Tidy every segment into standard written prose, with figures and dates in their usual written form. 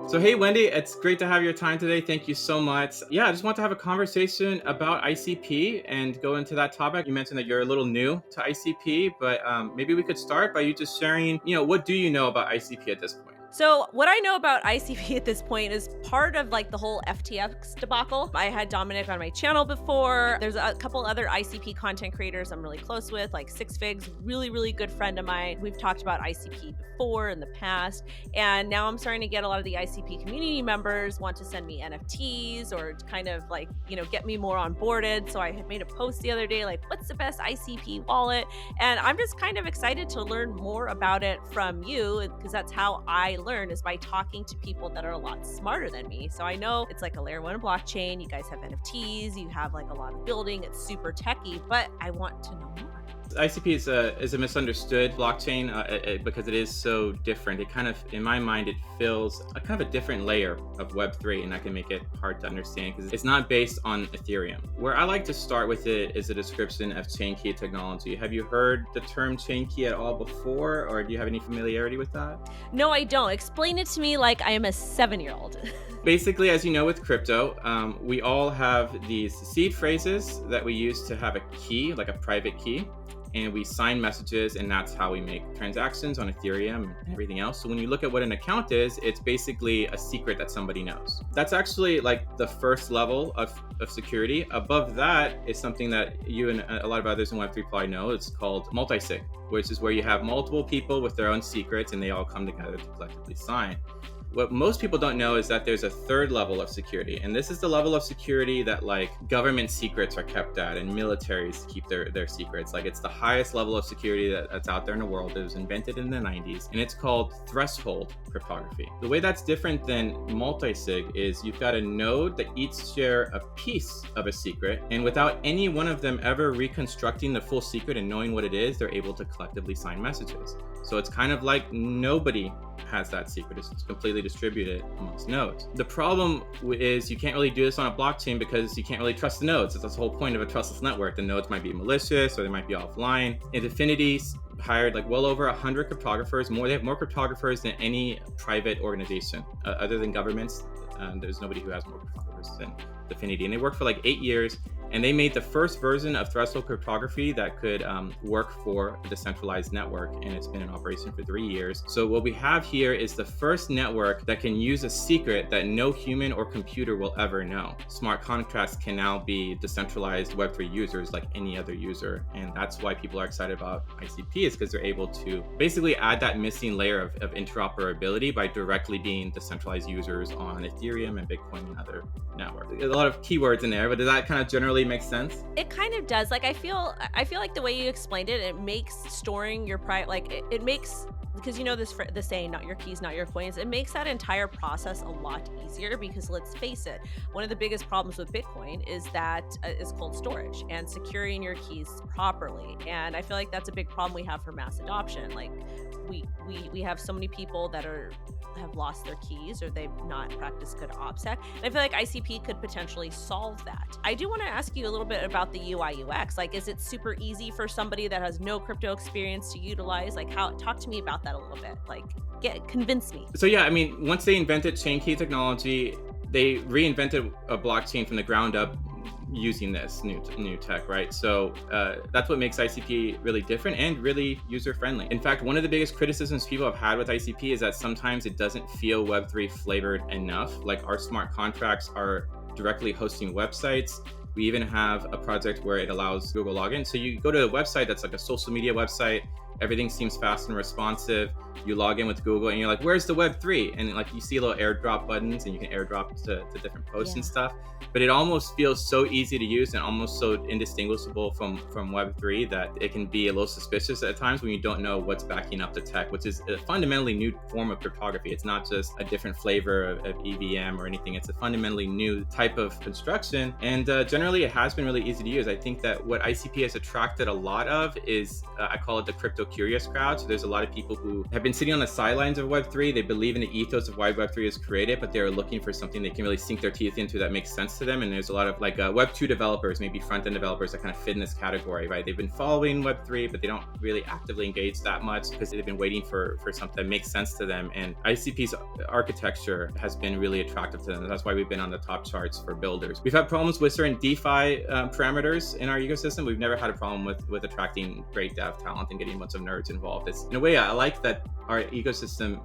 So, hey, Wendy, it's great to have your time today. Thank you so much. Yeah, I just want to have a conversation about ICP and go into that topic. You mentioned that you're a little new to ICP, but maybe we could start by you just sharing, what do you know about ICP at this point? So what I know about ICP at this point is part of like the whole FTX debacle. I had Dominic on my channel before. There's a couple other ICP content creators I'm really close with, like Six Figs, really, really good friend of mine. We've talked about ICP before in the past. And now I'm starting to get a lot of the ICP community members want to send me NFTs or kind of like, get me more onboarded. So I had made a post the other day, like, what's the best ICP wallet? And I'm just kind of excited to learn more about it from you because that's how I learn, is by talking to people that are a lot smarter than me. So I know it's like a layer 1 blockchain. You guys have NFTs, you have like a lot of building, it's super techy, but I want to know more. ICP is a misunderstood blockchain because it is so different. It kind of, in my mind, it fills a kind of a different layer of Web3, and that can make it hard to understand because it's not based on Ethereum. Where I like to start with it is a description of chain key technology. Have you heard the term chain key at all before, or do you have any familiarity with that? No, I don't. Explain it to me like I am a 7-year-old. Basically, as you know, with crypto, we all have these seed phrases that we use to have a key, like a private key. And we sign messages, and that's how we make transactions on Ethereum and everything else. So when you look at what an account is, it's basically a secret that somebody knows. That's actually like the first level of security. Above that is something that you and a lot of others in Web3 probably know. It's called multi-sig, which is where you have multiple people with their own secrets and they all come together to collectively sign. What most people don't know is that there's a third level of security. And this is the level of security that like government secrets are kept at and militaries keep their secrets. Like it's the highest level of security that's out there in the world. It was invented in the 90s and it's called threshold cryptography. The way that's different than multi-sig is you've got a node that each share a piece of a secret, and without any one of them ever reconstructing the full secret and knowing what it is, they're able to collectively sign messages. So it's kind of like nobody has that secret. It's completely distributed amongst nodes. The problem is you can't really do this on a blockchain because you can't really trust the nodes. That's the whole point of a trustless network. The nodes might be malicious or they might be offline. And Affinity's hired like well over 100 cryptographers. They have more cryptographers than any private organization other than governments. There's nobody who has more cryptographers than Affinity. And they worked for like 8 years. And they made the first version of threshold cryptography that could work for a decentralized network. And it's been in operation for 3 years. So what we have here is the first network that can use a secret that no human or computer will ever know. Smart contracts can now be decentralized Web3 users like any other user. And that's why people are excited about ICP, is because they're able to basically add that missing layer of interoperability by directly being decentralized users on Ethereum and Bitcoin and other networks. A lot of keywords in there, but does that kind of generally make sense? It kind of does. Like I feel like the way you explained it, it makes storing your it makes, because the saying, not your keys, not your coins, it makes that entire process a lot easier because let's face it, one of the biggest problems with Bitcoin is that it's cold storage and securing your keys properly. And I feel like that's a big problem we have for mass adoption. Like we have so many people that have lost their keys or they've not practiced good OPSEC. And I feel like ICP could potentially solve that. I do want to ask you a little bit about the UI UX. Like, is it super easy for somebody that has no crypto experience to utilize? Like, talk to me about that a little bit. Like, convince me. So yeah, I mean, once they invented chain key technology, they reinvented a blockchain from the ground up using this new tech, right? So that's what makes ICP really different and really user-friendly. In fact, one of the biggest criticisms people have had with ICP is that sometimes it doesn't feel Web3 flavored enough. Like our smart contracts are directly hosting websites. We even have a project where it allows Google login. So you go to a website that's like a social media website, everything seems fast and responsive. You log in with Google and you're like, where's the Web3? And like you see little airdrop buttons and you can airdrop to different posts and stuff. But it almost feels so easy to use and almost so indistinguishable from Web3 that it can be a little suspicious at times when you don't know what's backing up the tech, which is a fundamentally new form of cryptography. It's not just a different flavor of EVM or anything. It's a fundamentally new type of construction. And generally, it has been really easy to use. I think that what ICP has attracted a lot of is, I call it the crypto curious crowd. So there's a lot of people who have been been sitting on the sidelines of Web3. They believe in the ethos of why Web3 is created, but they're looking for something they can really sink their teeth into that makes sense to them. And there's a lot of like Web2 developers, maybe front-end developers that kind of fit in this category, right? They've been following Web3, but they don't really actively engage that much because they've been waiting for something that makes sense to them. And ICP's architecture has been really attractive to them. That's why we've been on the top charts for builders. We've had problems with certain DeFi parameters in our ecosystem. We've never had a problem with attracting great dev talent and getting a bunch of nerds involved. It's, in a way, I like that our ecosystem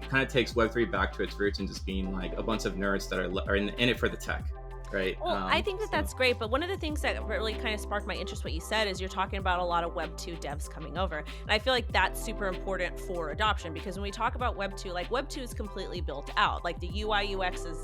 kind of takes Web3 back to its roots and just being like a bunch of nerds that are in it for the tech. Right. Well, I think that's great. But one of the things that really kind of sparked my interest, what you said, is you're talking about a lot of Web 2 devs coming over. And I feel like that's super important for adoption, because when we talk about Web 2, like Web 2 is completely built out. Like the UI UX is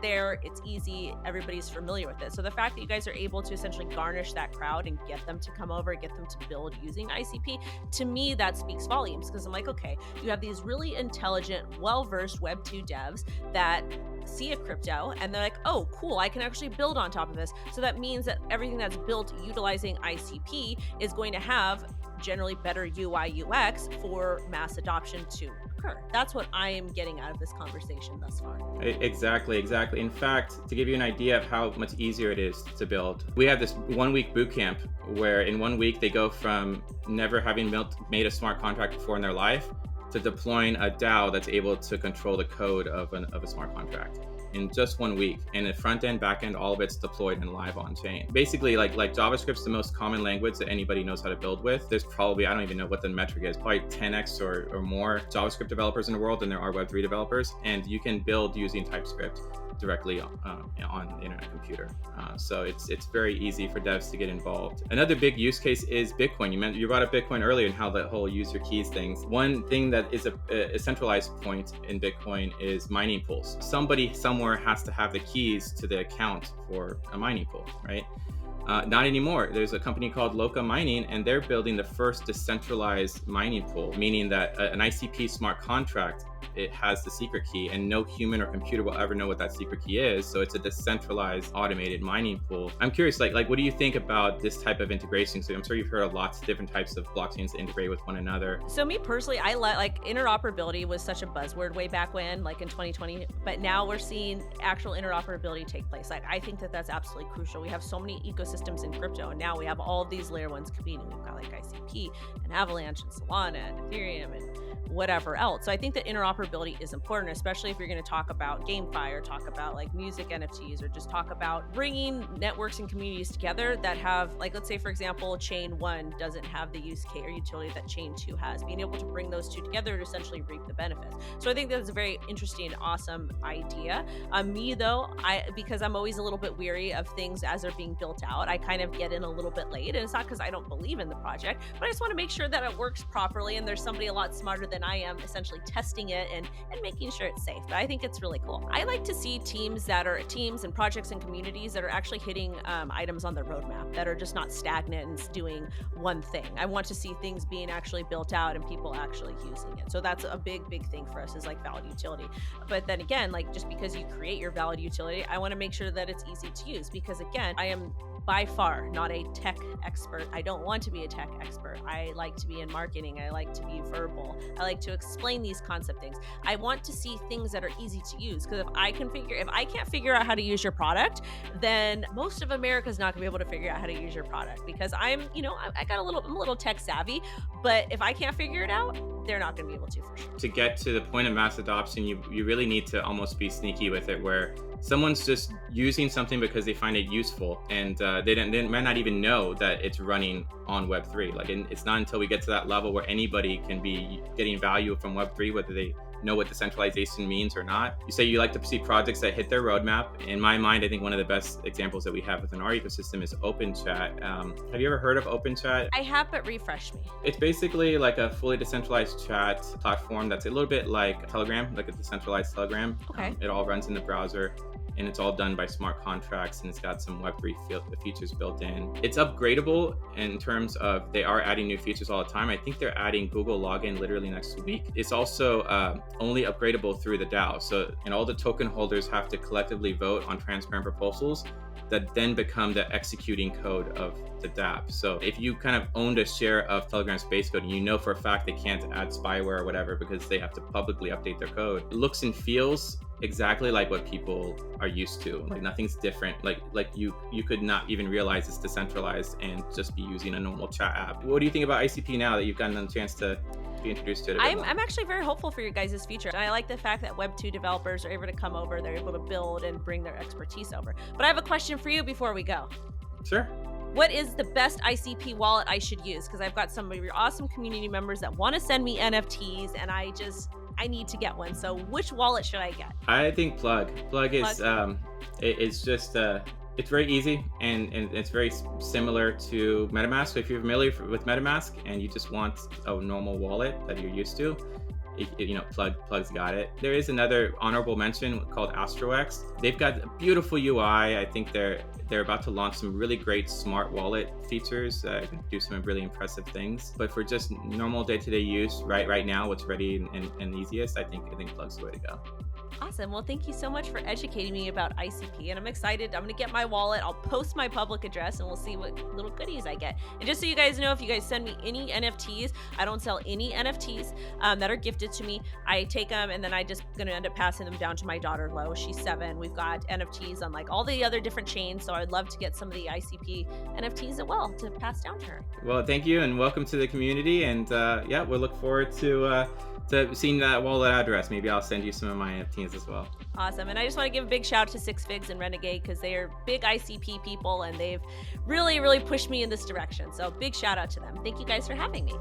there. It's easy. Everybody's familiar with it. So the fact that you guys are able to essentially garnish that crowd and get them to come over, get them to build using ICP, to me, that speaks volumes, because I'm like, okay, you have these really intelligent, well-versed Web 2 devs that see a crypto and they're like, oh, cool, I can actually build on top of this. So that means that everything that's built utilizing ICP is going to have generally better UI UX for mass adoption to occur. That's what I am getting out of this conversation thus far. Exactly. In fact, to give you an idea of how much easier it is to build, we have this 1 week boot camp where in 1 week they go from never having made a smart contract before in their life to deploying a DAO that's able to control the code of a smart contract in just 1 week. And the front end, back end, all of it's deployed and live on chain. Basically, like JavaScript's the most common language that anybody knows how to build with. There's probably, I don't even know what the metric is, probably 10x or more JavaScript developers in the world than there are Web3 developers. And you can build using TypeScript directly on the internet computer. So it's very easy for devs to get involved. Another big use case is Bitcoin. You brought up Bitcoin earlier and how the whole use your keys things. One thing that is a centralized point in Bitcoin is mining pools. Somebody somewhere has to have the keys to the account for a mining pool, right? Not anymore. There's a company called Loca Mining, and they're building the first decentralized mining pool, meaning that an ICP smart contract, it has the secret key and no human or computer will ever know what that secret key is. So it's a decentralized automated mining pool. I'm curious, like what do you think about this type of integration? So I'm sure you've heard of lots of different types of blockchains that integrate with one another. So me personally, I like interoperability was such a buzzword way back when, like in 2020, but now we're seeing actual interoperability take place. Like I think that that's absolutely crucial. We have so many ecosystems in crypto, and now we have all of these layer ones competing. We've got like ICP and Avalanche and Solana and Ethereum and whatever else. So I think that interoperability is important, especially if you're going to talk about GameFi or talk about like music NFTs or just talk about bringing networks and communities together that have, like, let's say, for example, Chain 1 doesn't have the use case or utility that Chain 2 has. Being able to bring those two together to essentially reap the benefits. So I think that's a very interesting and awesome idea. Me, though, because I'm always a little bit weary of things as they're being built out, I kind of get in a little bit late. And it's not because I don't believe in the project, but I just want to make sure that it works properly and there's somebody a lot smarter than I am essentially testing it and making sure it's safe. But I think it's really cool. I like to see teams and projects and communities that are actually hitting items on the roadmap, that are just not stagnant and doing one thing. I want to see things being actually built out and people actually using it. So that's a big thing for us, is like valid utility. But then again, like just because you create your valid utility, I want to make sure that it's easy to use, because again, I am by far not a tech expert. I don't want to be a tech expert. I like to be in marketing. I like to be verbal. I like to explain these concept things. I want to see things that are easy to use, because if I can't figure out how to use your product, then most of America is not gonna be able to figure out how to use your product, because I'm a little tech savvy, but if I can't figure it out, they're not gonna be able to, for sure. To get to the point of mass adoption, you really need to almost be sneaky with it, where someone's just using something because they find it useful, and they might not even know that it's running on Web3. Like, it's not until we get to that level where anybody can be getting value from Web3, whether they know what decentralization means or not. You say you like to see projects that hit their roadmap. In my mind, I think one of the best examples that we have within our ecosystem is OpenChat. Have you ever heard of OpenChat? I have, but refresh me. It's basically like a fully decentralized chat platform that's a little bit like Telegram, like a decentralized Telegram. Okay. It all runs in the browser, and it's all done by smart contracts, and it's got some Web3 features built in. It's upgradable in terms of they are adding new features all the time. I think they're adding Google login literally next week. It's also only upgradable through the DAO. So, and all the token holders have to collectively vote on transparent proposals that then become the executing code of the dApp. So if you kind of owned a share of Telegram's base code and you know for a fact they can't add spyware or whatever because they have to publicly update their code, it looks and feels exactly like what people are used to. Like nothing's different. Like you could not even realize it's decentralized and just be using a normal chat app. What do you think about ICP now that you've gotten a chance to be introduced to it? I'm actually very hopeful for your guys' future. And I like the fact that Web 2 developers are able to come over, they're able to build and bring their expertise over. But I have a question for you before we go. Sure. What is the best ICP wallet I should use? Because I've got some of your awesome community members that want to send me NFTs, and I need to get one. So which wallet should I get? I think Plug is it's just it's very easy and it's very similar to MetaMask. So if you're familiar with MetaMask and you just want a normal wallet that you're used to, Plug's got it. There is another honorable mention called AstroX. They've got a beautiful UI. I think they're about to launch some really great smart wallet features that can do some really impressive things. But for just normal day-to-day use, right now, what's ready and easiest, I think Plug's the way to go. Awesome. Well, thank you so much for educating me about ICP. And I'm excited. I'm going to get my wallet. I'll post my public address and we'll see what little goodies I get. And just so you guys know, if you guys send me any NFTs, I don't sell any NFTs that are gifted to me. I take them and then I just going to end up passing them down to my daughter, Lo. She's 7. We've got NFTs on like all the other different chains. So I'd love to get some of the ICP NFTs as well to pass down to her. Well, thank you and welcome to the community. And we'll look forward to seeing that wallet address. Maybe I'll send you some of my NFTs as well. Awesome. And I just want to give a big shout out to Six Figs and Renegade because they are big ICP people and they've really, really pushed me in this direction. So big shout out to them. Thank you guys for having me.